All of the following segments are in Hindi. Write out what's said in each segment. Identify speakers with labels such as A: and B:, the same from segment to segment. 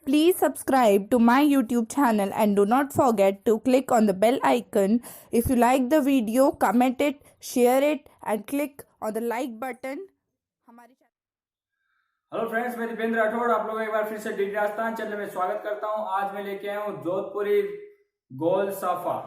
A: Please subscribe to my YouTube channel and do not forget to click on the bell icon. If you like the video, comment it, share it and click on the like button. हमारे
B: हेलो फ्रेंड्स, मैं दीपेंद्र राठौड़ आप लोगों का एक बार फिर से डिग्री राजस्थान चैनल में स्वागत करता हूं। आज मैं लेके आया हूं जोधपुरी गोल साफा,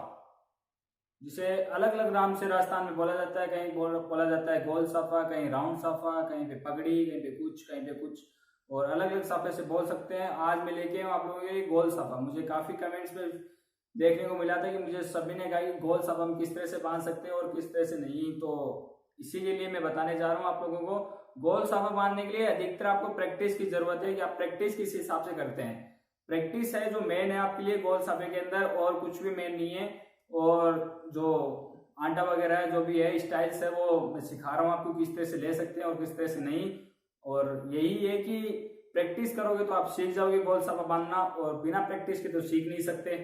B: जिसे अलग अलग नाम से राजस्थान में बोला जाता है। कहीं बोला जाता है गोल साफा, कहीं राउंड साफा, कहीं पे पगड़ी, कहीं पे कुछ और अलग अलग साफे से बोल सकते हैं। आज मैं लेके आया हूं आप लोगों के लिए गोल साफा। मुझे काफी कमेंट्स में देखने को मिला था कि मुझे सभी ने कहा कि गोल साफा हम किस तरह से बांध सकते हैं और किस तरह से नहीं, तो इसी के लिए मैं बताने जा रहा हूँ आप लोगों को। गोल साफा बांधने के लिए अधिकतर आपको प्रैक्टिस की जरूरत है कि आप प्रैक्टिस किस हिसाब से करते हैं। प्रैक्टिस है जो मेन है आपके लिए गोल साफे के अंदर, और कुछ भी मेन नहीं है। और जो आंटा वगैरह है, जो भी है स्टाइल्स है, वो मैं सिखा रहा हूँ आपको किस तरह से ले सकते हैं और किस तरह से नहीं। और यही है कि प्रैक्टिस करोगे तो आप सीख जाओगे गोल साफा बांधना, और बिना प्रैक्टिस के तो सीख नहीं सकते।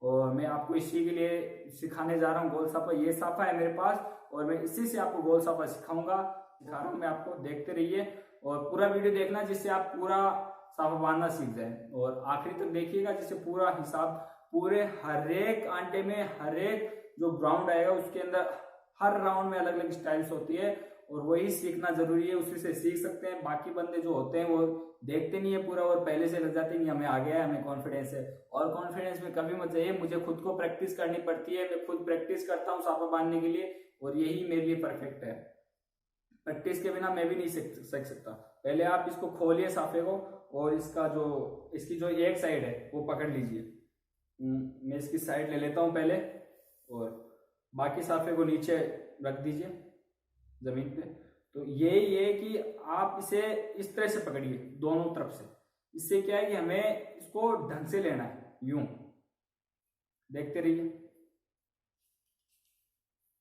B: और मैं आपको इसी के लिए सिखाने जा रहा हूँ गोल साफा। ये साफा है मेरे पास और मैं इसी से आपको गोल साफा सिखा रहा हूँ मैं आपको। देखते रहिए और पूरा वीडियो देखना, जिससे आप पूरा साफा बांधना सीख जाए। और आखिरी तक देखिएगा, जिससे पूरा हिसाब, पूरे हर एक आंटे में हर एक जो ग्राउंड आएगा उसके अंदर हर राउंड में अलग अलग स्टाइल्स होती है, और वही सीखना जरूरी है। उसी से सीख सकते हैं। बाकी बंदे जो होते हैं वो देखते नहीं है पूरा और पहले से लग जाते हैं कि हमें आ गया है, हमें कॉन्फिडेंस है। और कॉन्फिडेंस में कभी मत जाइए, मुझे खुद को प्रैक्टिस करनी पड़ती है। मैं खुद प्रैक्टिस करता हूँ साफा बांधने के लिए, और यही मेरे लिए परफेक्ट है। प्रैक्टिस के बिना मैं भी नहीं सीख सकता। पहले आप इसको खोलिए साफे को, और इसकी जो एक साइड है वो पकड़ लीजिए। मैं इसकी साइड ले लेता हूं पहले, और बाकी साफे को नीचे रख दीजिए जमीन पे। तो यही है कि आप इसे इस तरह से पकड़िए दोनों तरफ से। इससे क्या है कि हमें इसको ढंग से लेना है, यूं देखते रहिए,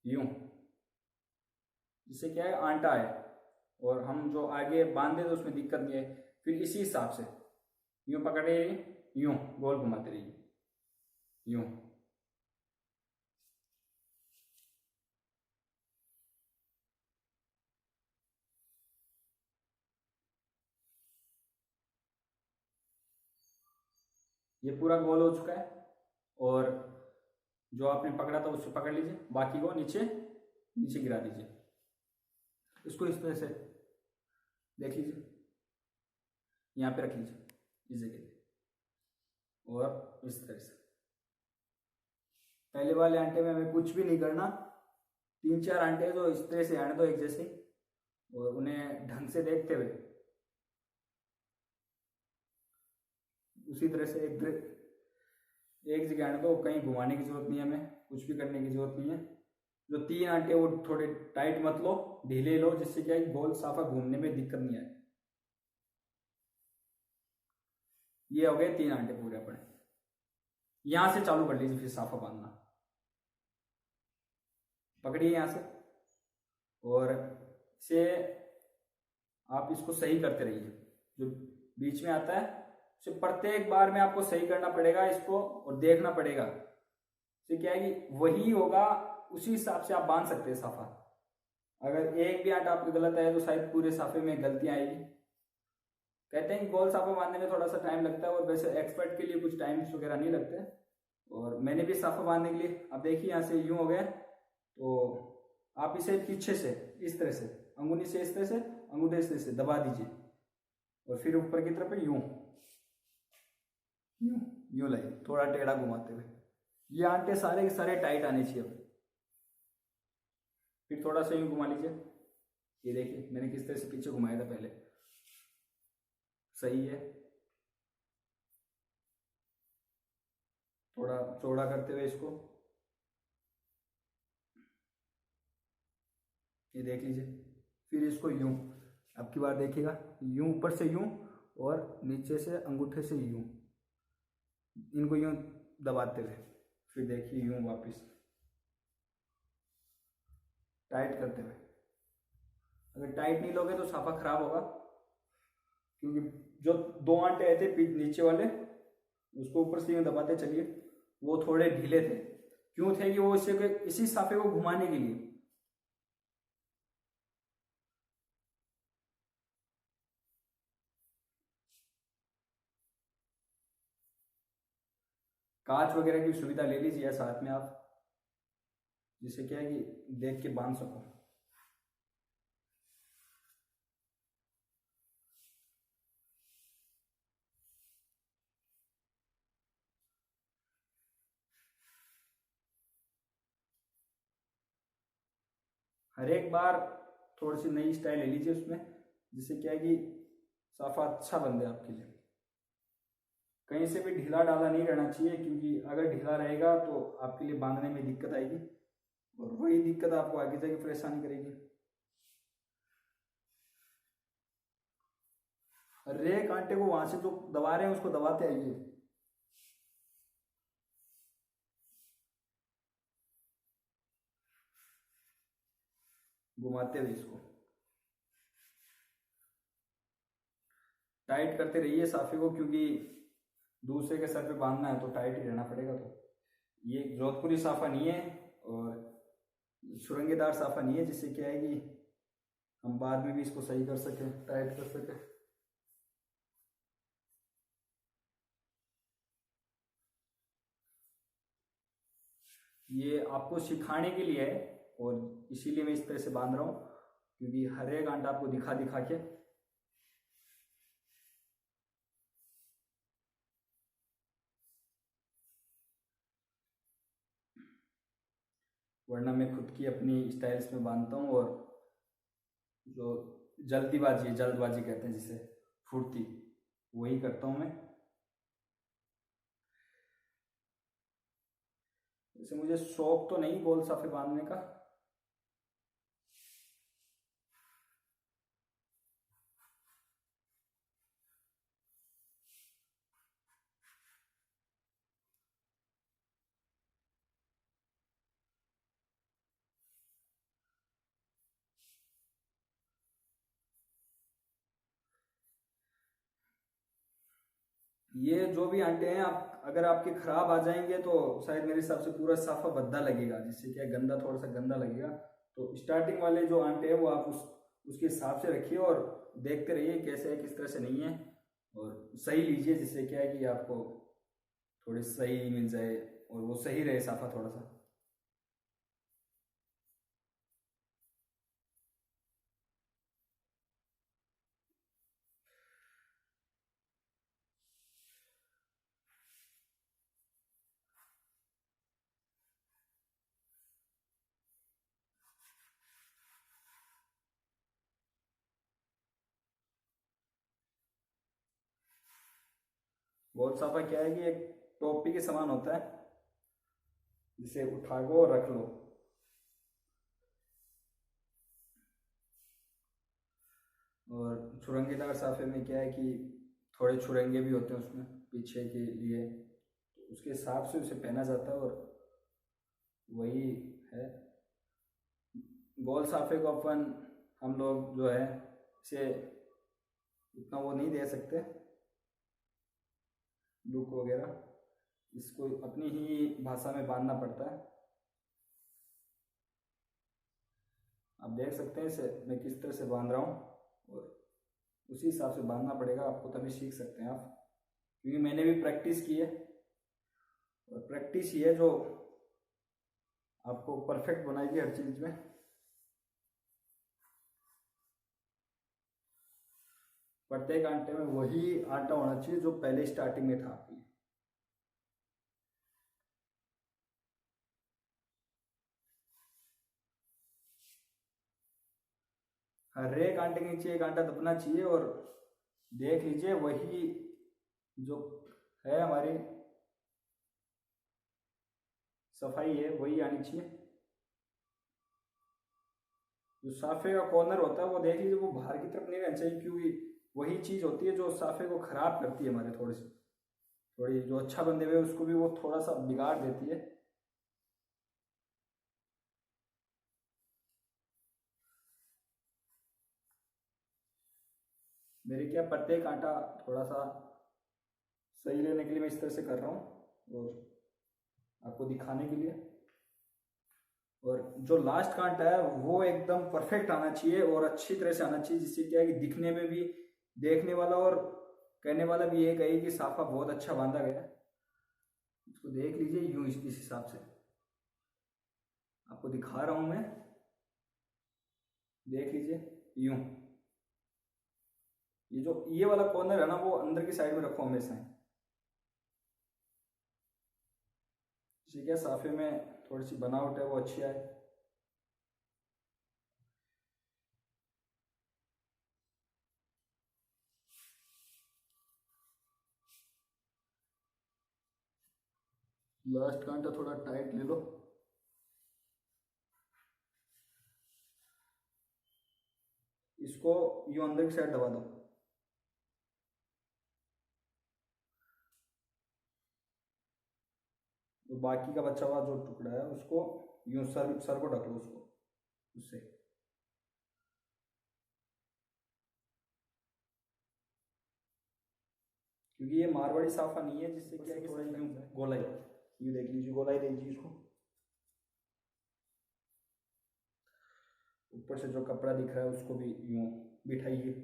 B: यूं, जिससे क्या है आंटा है और हम जो आगे बांधे तो उसमें दिक्कत नहीं है। फिर इसी हिसाब से यूं पकड़े, यूं गोल घुमाते रहिए, यूं। ये पूरा गोल हो चुका है, और जो आपने पकड़ा था उससे पकड़ लीजिए, बाकी को नीचे नीचे गिरा दीजिए। इसको इस तरह से देख लीजिए, यहाँ पे रख लीजिए इस जगह पे, और इस तरह से। पहले वाले आंटे में हमें कुछ भी नहीं करना। 3-4 आंटे जो इस तरह से आने दो एक जैसे, और उन्हें ढंग से देखते हुए उसी तरह से एक जगह आने दो। कहीं घुमाने की जरूरत नहीं है, हमें कुछ भी करने की जरूरत नहीं है। जो 3 आंटे वो थोड़े टाइट मत लो, ढीले लो, जिससे क्या है गोल साफा घूमने में दिक्कत नहीं आए। ये हो गए 3 आंटे पूरे अपने। यहां से चालू कर लीजिए फिर साफा बांधना। पकड़िए यहां से, और से आप इसको सही करते रहिए। जो बीच में आता है उसे प्रत्येक बार में आपको सही करना पड़ेगा इसको, और देखना पड़ेगा। तो क्या है कि वही होगा, उसी हिसाब से आप बांध सकते हैं साफा। अगर एक भी आंटा आपका गलत है तो शायद पूरे साफे में गलतियां आएगी। कहते हैं कि गोल साफा बांधने में थोड़ा सा टाइम लगता है, और वैसे एक्सपर्ट के लिए कुछ टाइम वगैरह नहीं लगते। और मैंने भी साफा बांधने के लिए, अब देखिए यहाँ से यूं हो गया, तो आप इसे पीछे से इस तरह से, अंगुली से इस तरह से, अंगूठे इस तरह से दबा दीजिए, और फिर ऊपर की तरफ यूं यूं यूं लाइए, थोड़ा टेढ़ा घुमाते हुए। ये आंटे सारे के सारे टाइट आने चाहिए। फिर थोड़ा सा यूं घुमा लीजिए। ये देखिए मैंने किस तरह से पीछे घुमाया था पहले, सही है। थोड़ा चौड़ा करते हुए इसको, ये देख लीजिए। फिर इसको यूं, अब की बार देखिएगा, यूं ऊपर से यूं, और नीचे से अंगूठे से यूं, इनको यूं दबाते हुए, फिर देखिए यूं वापस टाइट करते हुए। अगर टाइट नहीं लोगे तो साफा खराब होगा, क्योंकि जो 2 आंटे आए थे नीचे वाले, उसको ऊपर से यूं दबाते चलिए, वो थोड़े ढीले थे। क्यों थे कि वो इसी साफे को घुमाने के लिए। कांच वगैरह की सुविधा ले लीजिए साथ में आप, जिससे क्या है कि देख के बांध सको। हर एक बार थोड़ी सी नई स्टाइल ले लीजिए उसमें, जिससे क्या है कि साफा अच्छा बन जाए आपके लिए। कहीं से भी ढीला डाला नहीं रहना चाहिए, क्योंकि अगर ढीला रहेगा तो आपके लिए बांधने में दिक्कत आएगी और वही दिक्कत आपको आगे जाके परेशानी करेगी। हर एक कांटे को वहां से जो दबा रहे हैं उसको दबाते आइए। घुमाते हुए इसको टाइट करते रहिए साफे को, क्योंकि दूसरे के सर पे बांधना है तो टाइट ही रहना पड़ेगा। तो ये जोधपुरी साफा नहीं है और सुरंगेदार साफा नहीं है, जिससे क्या है कि हम बाद में भी इसको सही कर सकें, टाइट कर सकें। ये आपको सिखाने के लिए है और इसीलिए मैं इस तरह से बांध रहा हूँ, क्योंकि हर एक आंटा आपको दिखा दिखा के वरना मैं खुद की अपनी स्टाइल्स में बांधता हूँ और जो जल्दबाजी कहते हैं जिसे, फुर्ती, वही करता हूँ मैं। जैसे मुझे शौक तो नहीं गोल साफे बांधने का, ये जो भी आंटे हैं आप अगर आपके खराब आ जाएंगे तो शायद मेरे हिसाब से पूरा साफा भद्दा लगेगा, जिससे क्या गंदा, थोड़ा सा गंदा लगेगा। तो स्टार्टिंग वाले जो आंटे हैं वो आप उसके हिसाब से रखिए और देखते रहिए कैसे है, किस तरह से नहीं है, और सही लीजिए, जिससे क्या है कि आपको थोड़ी सही मिल जाए और वो सही रहे साफा थोड़ा सा। बहुत साफा क्या है कि एक टोपी के समान होता है, जिसे उठा को और रख लो। और छुरंगेदार साफे में क्या है कि थोड़े छुरंगे भी होते हैं उसमें पीछे के लिए, तो उसके हिसाब से उसे पहना जाता है और वही है। गोल साफे को हम लोग जो है इसे इतना वो नहीं दे सकते लुक वगैरह, इसको अपनी ही भाषा में बांधना पड़ता है। आप देख सकते हैं इसे मैं किस तरह से बांध रहा हूँ, और उसी हिसाब से बांधना पड़ेगा आपको, तभी सीख सकते हैं आप, क्योंकि मैंने भी प्रैक्टिस की है और प्रैक्टिस ही है जो आपको परफेक्ट बनाएगी हर चीज में। प्रत्येक आटे में वही आटा होना चाहिए जो पहले स्टार्टिंग में था आपकी। हर एक आटे के नीचे एक आटा दबना चाहिए और देख लीजिए वही जो है हमारी सफाई है वही आनी चाहिए। जो साफे का कॉर्नर होता है वो देख लीजिए, वो बाहर की तरफ नहीं रहना चाहिए, क्योंकि वही चीज होती है जो साफे को खराब करती है हमारे, थोड़ी जो अच्छा बंदे हुए उसको भी वो थोड़ा सा बिगाड़ देती है। मेरे क्या प्रत्येक आटा थोड़ा सा सही लेने के लिए मैं इस तरह से कर रहा हूँ और आपको दिखाने के लिए। और जो लास्ट का आटा है वो एकदम परफेक्ट आना चाहिए और अच्छी तरह से आना चाहिए, जिससे क्या है कि दिखने में भी देखने वाला और कहने वाला भी ये कहे कि साफा बहुत अच्छा बांधा गया है। इसको देख लीजिए यूं, इस हिसाब से आपको दिखा रहा हूं मैं, देख लीजिए यूं। ये जो ये वाला कॉर्नर है ना, वो अंदर की साइड में रखो हमेशा। ठीक है, साफे में थोड़ी सी बनावट है वो अच्छी आए। लास्ट कांटा थोड़ा टाइट ले लो। इसको यूं अंदर की साइड दबा दो। तो बाकी का बचा हुआ जो टुकड़ा है उसको यूं सर को ढक लो उसको उससे। क्योंकि ये मारवाड़ी साफा नहीं है, जिससे क्या है कि थोड़ा यूं गोलाई, यूं देख लीजिए गोलाई दीजिए इसको। ऊपर से जो कपड़ा दिख रहा है उसको भी यूं बिठाइए।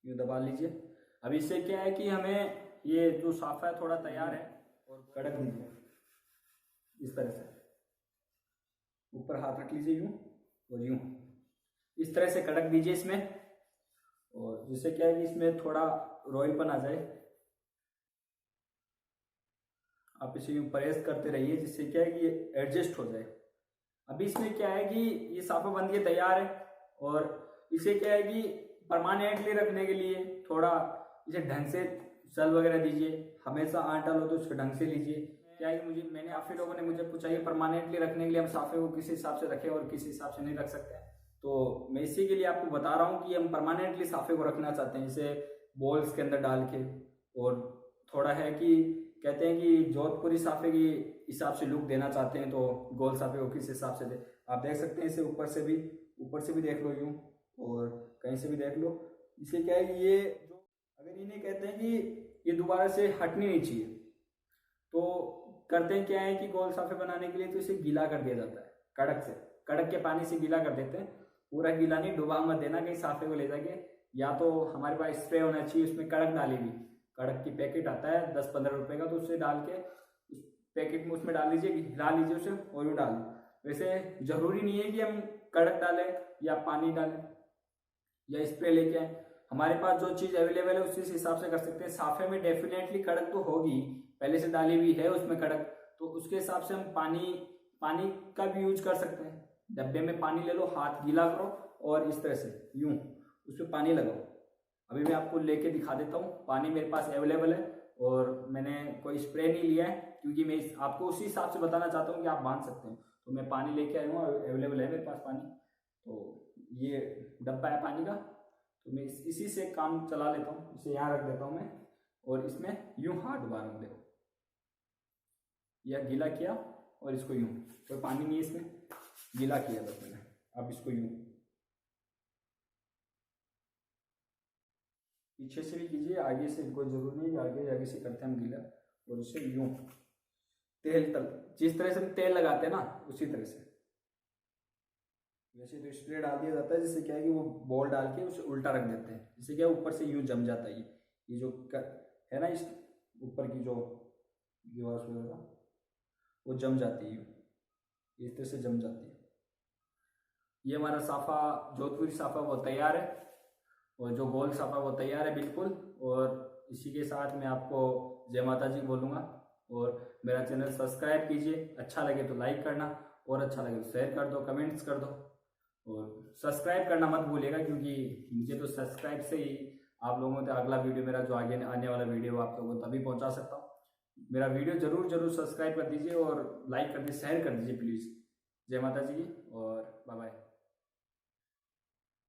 B: यूं दबा लीजिए। अब इससे क्या है कि हमें ये जो साफा है थोड़ा तैयार है, और कड़क दीजिए इस तरह से। ऊपर हाथ रख लीजिए यूं, और यूं इस तरह से कड़क दीजिए इसमें, और जिससे क्या है कि इसमें थोड़ा रोईपन आ जाए। आप इसे यूं प्रेस करते रहिए, जिससे क्या है कि ये एडजस्ट हो जाए। अभी इसमें क्या है कि ये साफा बन के तैयार है, और इसे क्या है कि परमानेंटली रखने के लिए थोड़ा इसे ढंग से सल वगैरह दीजिए। हमेशा आटा लो तो उसको ढंग से लीजिए। क्या है कि मैंने काफी लोगों ने मुझे पूछा ये परमानेंटली रखने के लिए हम साफे को किस हिसाब से रखें और किस हिसाब से नहीं रख सकते, तो मैं इसी के लिए आपको बता रहा हूँ कि हम परमानेंटली साफे को रखना चाहते हैं, इसे बॉल्स के अंदर डाल के। और थोड़ा है कि कहते हैं कि जोधपुरी साफे की हिसाब से लुक देना चाहते हैं, तो गोल साफे को किस हिसाब से दे। आप देख सकते हैं इसे ऊपर से भी देख लो यूं, और कहीं से भी देख लो। इससे क्या है कि ये जो अगर इन्हें कहते हैं कि ये दोबारा से हटनी नहीं चाहिए, तो करते हैं क्या है कि गोल साफे बनाने के लिए तो इसे गीला कर दिया जाता है, कड़क के पानी से गीला कर देते हैं। पूरा गीला नहीं, डुबा मत देना कहीं साफे को ले जाके। या तो हमारे पास स्प्रे होना चाहिए, उसमें कड़क डाली हुई, कड़क की पैकेट आता है 10-15 रुपए का, तो उससे डाल के उस पैकेट में उसमें डाल लीजिए, हिला लीजिए उसे, और वो डाल। वैसे जरूरी नहीं है कि हम कड़क डालें या पानी डालें या स्प्रे लेके आए। हमारे पास जो चीज अवेलेबल है उसी हिसाब से कर सकते हैं। साफे में डेफिनेटली कड़क तो होगी, पहले से डाली हुई है उसमें कड़क, तो उसके हिसाब से हम पानी का भी यूज कर सकते हैं। डब्बे में पानी ले लो, हाथ गीला करो, और इस तरह से यूं उसमें पानी लगाओ। अभी मैं आपको लेके दिखा देता हूँ। पानी मेरे पास अवेलेबल है, और मैंने कोई स्प्रे नहीं लिया है, क्योंकि मैं आपको उसी हिसाब से बताना चाहता हूँ कि आप बांध सकते हैं। तो मैं पानी लेके आया हूँ, अवेलेबल है मेरे पास पानी। तो ये डब्बा है पानी का, तो मैं इसी से काम चला लेता हूँ। इसे यहाँ रख देता हूँ मैं, और इसमें यूं हाथ डुबा रहा हूँ। देखो यह गीला किया, और इसको यूं, कोई पानी नहीं है इसमें, गीला किया बस मैंने। अब इसको यूं पीछे से भी कीजिए, आगे से कोई जरूर नहीं, आगे से करते हैं हम गीला। और इसे यूं जिस तरह से हम तेल लगाते हैं ना, उसी तरह से। वैसे तो स्प्रे डाल दिया जाता है, जिससे क्या है कि वो बॉल डाल के उसे उल्टा रख देते हैं, जिससे क्या ऊपर से यूं जम जाता है। ये जो है ना, इस ऊपर की जो ग्लास वगैरह वो जम जाती है, इस तरह से जम जाती है। ये हमारा साफा, जोधपुरी साफा वो तैयार है, और जो गोल साफा वो तैयार है बिल्कुल। और इसी के साथ मैं आपको जय माता जी बोलूँगा, और मेरा चैनल सब्सक्राइब कीजिए। अच्छा लगे तो लाइक करना, और अच्छा लगे तो शेयर कर दो, कमेंट्स कर दो, और सब्सक्राइब करना मत भूलिएगा, क्योंकि मुझे तो सब्सक्राइब से ही आप लोगों तक अगला वीडियो, मेरा जो आगे आने वाला वीडियो आप लोगों को तभी पहुंचा सकता हूँ। मेरा वीडियो जरूर सब्सक्राइब कर दीजिए, और लाइक कर दीजिए, शेयर कर दीजिए प्लीज़। जय माता जी की, और बाय बाय।